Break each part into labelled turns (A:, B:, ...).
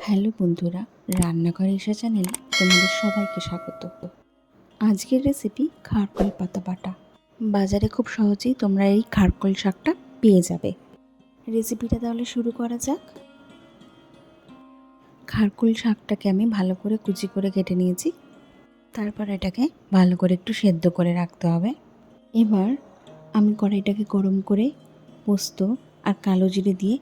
A: Hello বন্ধুরা, রান্নাঘরে এসে চ্যানেলে তোমাদের সবাইকে স্বাগত। আজকের রেসিপি খারকোল পাতা বাটা। বাজারে খুব সহজেই তোমরা এই খারকোল শাকটা পেয়ে যাবে। রেসিপিটা তাহলে শুরু করা যাক। খারকোল শাকটাকে আমি ভালো করে কুচি করে কেটে নিয়েছি। তারপর এটাকে ভালো করে একটু সেদ্ধ করে রাখতে হবে। এবার আমি কড়াইটাকে গরম করে পোস্ত আর কালো জিরে দিয়ে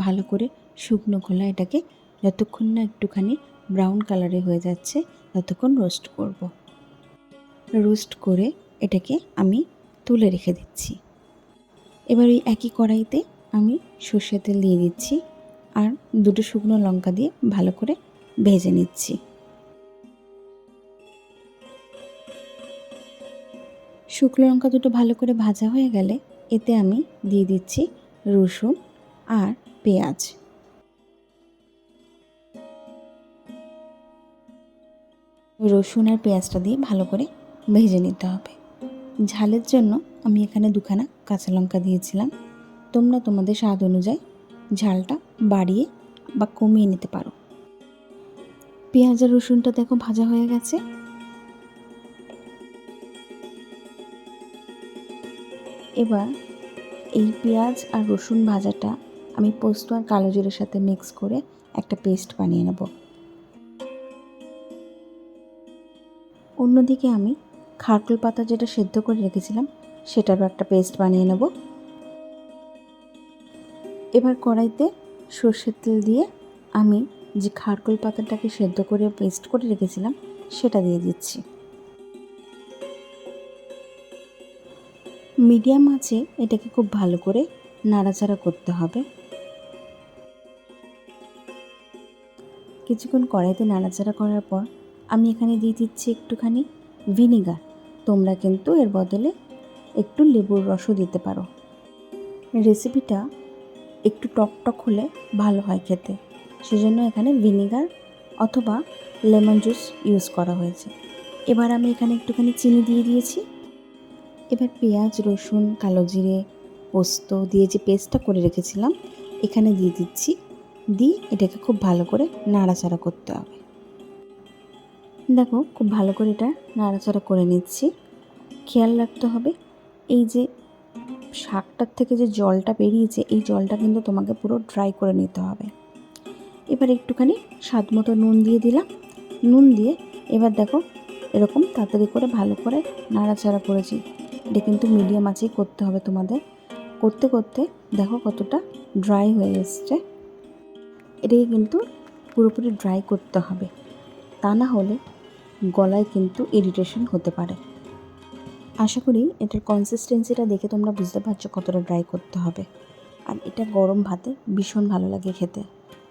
A: ভালো করে শুকনো খোলা এটাকে যতক্ষণ না একটুখানি ব্রাউন কালারে হয়ে যাচ্ছে ততক্ষণ রোস্ট করব। রোস্ট করে এটাকে আমি তুলে রেখে দিচ্ছি। এবার ওই একই কড়াইতে আমি সর্ষের তেল দিয়ে দিচ্ছি আর দুটো শুকনো লঙ্কা দিয়ে ভালো করে ভেজে নিচ্ছি। শুকনো লঙ্কা দুটো ভালো করে ভাজা হয়ে গেলে এতে আমি দিয়ে দিচ্ছি রসুন আর পেঁয়াজ। রসুন আর পেঁয়াজটা দিয়ে ভালো করে ভেজে নিতে হবে। ঝালের জন্য আমি এখানে দুখানা কাঁচা লঙ্কা দিয়েছিলাম। তোমরা তোমাদের স্বাদ অনুযায়ী ঝালটা বাড়িয়ে বা কমিয়ে নিতে পারো। পেঁয়াজ আর রসুনটা দেখো ভাজা হয়ে গেছে। এবার এই পেঁয়াজ আর রসুন ভাজাটা আমি পোস্ত আর কালো জিরের সাথে মিক্স করে একটা পেস্ট বানিয়ে নেব। অন্যদিকে আমি খারকোল পাতা যেটা সেদ্ধ করে রেখেছিলাম সেটারও একটা পেস্ট বানিয়ে নেব। এবার কড়াইতে সর্ষের তেল দিয়ে আমি যে খারকোল পাতাটাকে সেদ্ধ করে পেস্ট করে রেখেছিলাম সেটা দিয়ে দিচ্ছি। মিডিয়াম আঁচে এটাকে খুব ভালো করে নাড়াচাড়া করতে হবে। কিছুক্ষণ কড়াইতে নাড়াচাড়া করার পর আমি এখানে দিয়ে দিচ্ছি একটুখানি ভিনিগার। তোমরা কিন্তু এর বদলে একটু লেবুর রসও দিতে পারো। রেসিপিটা একটু টকটক হলে ভালো হয় খেতে, সেজন্য এখানে ভিনিগার অথবা লেমন জুস ইউজ করা হয়েছে। এবার আমি এখানে একটুখানি চিনি দিয়ে দিয়েছি। এবার পেঁয়াজ রসুন কালো জিরে পোস্ত দিয়ে যে পেস্টটা করে রেখেছিলাম এখানে দিয়ে দিচ্ছি। দিয়ে এটাকে খুব ভালো করে নাড়াচাড়া করতে হবে। দেখো খুব ভালো করে এটা নাড়াচাড়া করে নিচ্ছি। খেয়াল রাখতে হবে এই যে শাকটার থেকে যে জলটা বেরিয়েছে এই জলটা কিন্তু তোমাকে পুরো ড্রাই করে নিতে হবে। এবার একটুখানি স্বাদ মতো নুন দিয়ে দিলাম। নুন দিয়ে এবার দেখো এরকম তাড়াতাড়ি করে ভালো করে নাড়াচাড়া করেছি। এটা কিন্তু মিডিয়াম আঁচেই করতে হবে তোমাদের। করতে করতে দেখো কতটা ড্রাই হয়ে এসছে। এটাকে কিন্তু পুরোপুরি ড্রাই করতে হবে, তা না হলে গলায় কিন্তু ইরিটেশন হতে পারে। আশা করি এটার কনসিস্টেন্সিটা দেখে তোমরা বুঝতে পারছো কতটা ড্রাই করতে হবে। আর এটা গরম ভাতে ভীষণ ভালো লাগে খেতে।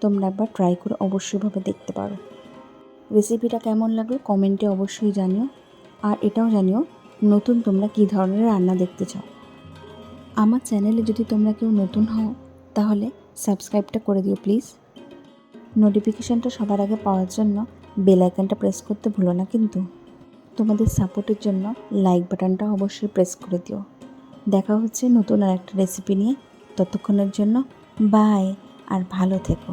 A: তোমরা একবার ট্রাই করে অবশ্যইভাবে দেখতে পারো। রেসিপিটা কেমন লাগলো কমেন্টে অবশ্যই জানিও। আর এটাও জানিও নতুন তোমরা কী ধরনের রান্না দেখতে চাও। আমার চ্যানেলে যদি তোমরা কেউ নতুন হও তাহলে সাবস্ক্রাইবটা করে দিও প্লিজ। নোটিফিকেশানটা সবার আগে পাওয়ার জন্য বেল আইকনটা প্রেস করতে ভুলো না কিন্তু। তোমাদের সাপোর্টের জন্য লাইক বাটনটা অবশ্যই প্রেস করে দিও। দেখা হচ্ছে নতুন আর একটা রেসিপি নিয়ে। ততক্ষণের জন্য বাই আর ভালো থেকো।